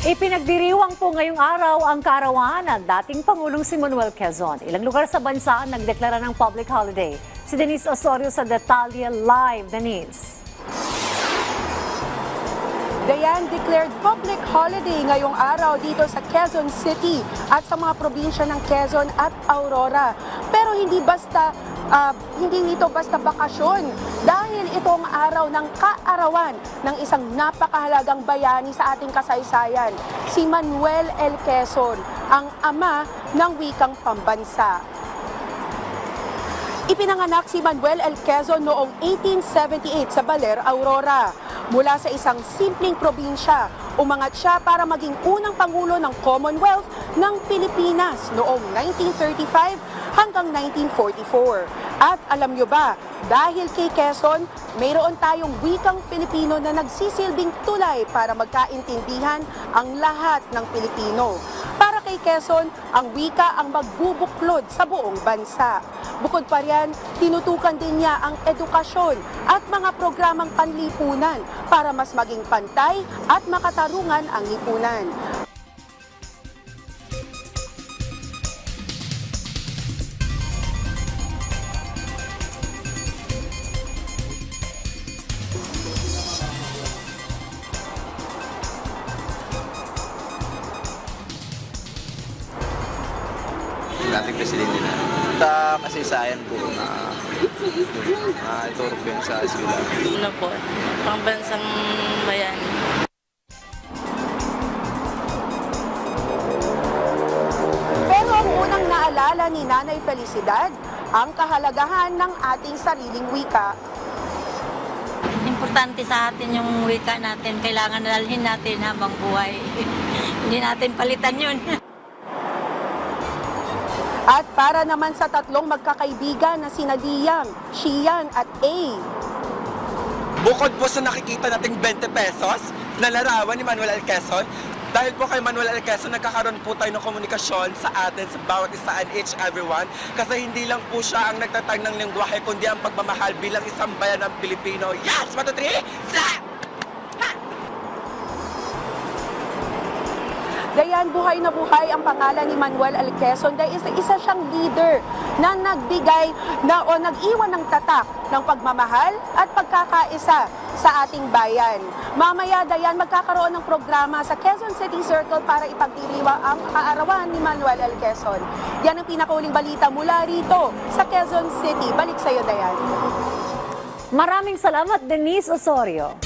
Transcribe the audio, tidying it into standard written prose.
Ipinagdiriwang po ngayong araw ang kaarawan ng dating Pangulong si Manuel Quezon. Ilang lugar sa bansa nagdeklara ng public holiday. Si Denise Osorio sa detalye live. Denise. Dayan, declared public holiday ngayong araw dito sa Quezon City at sa mga probinsya ng Quezon at Aurora. Pero hindi ito basta bakasyon dahil itong araw ng kaarawan ng isang napakahalagang bayani sa ating kasaysayan, si Manuel L. Quezon, ang ama ng wikang pambansa. Ipinanganak si Manuel L. Quezon noong 1878 sa Baler, Aurora. Mula sa isang simpleng probinsya, umangat siya para maging unang Pangulo ng Commonwealth ng Pilipinas noong 1935 hanggang 1944. At alam nyo ba, dahil kay Quezon, mayroon tayong wikang Pilipino na nagsisilbing tulay para magkaintindihan ang lahat ng Pilipino. Para kay Quezon, ang wika ang magbubuklod sa buong bansa. Bukod pa riyan, tinutukan din niya ang edukasyon at mga programang panlipunan para mas maging pantay at makatarungan ang lipunan. Dating presidente na. Sa kasaysayan po na ituro po yun sa eskwela. Ano po, pangbansang bayan. Pero ang unang naalala ni Nanay Felicidad, ang kahalagahan ng ating sariling wika. Importante sa atin yung wika natin. Kailangan dalhin natin habang buhay. Hindi natin palitan yun. At para naman sa tatlong magkakaibigan na sina Diyang, Shian at A. Bukod po sa nakikita nating 20 pesos na larawan ni Manuel L. Quezon, dahil po kay Manuel L. Quezon, nagkakaroon po tayo ng komunikasyon sa atin, sa bawat isa and each everyone. Kasi hindi lang po siya ang nagtatag ng lengguwahe, kundi ang pagmamahal bilang isang bayan ng Pilipino. Yes! 1, 2, 3, sa! Dayan, buhay na buhay ang pangalan ni Manuel L. Quezon dahil isa siyang leader na nagbigay o nag-iwan ng tatak ng pagmamahal at pagkakaisa sa ating bayan. Mamaya, Dayan, magkakaroon ng programa sa Quezon City Circle para ipagdiriwa ang kaarawan ni Manuel L. Quezon. Yan ang pinakauling balita mula rito sa Quezon City. Balik sa iyo, Dayan. Maraming salamat, Denise Osorio.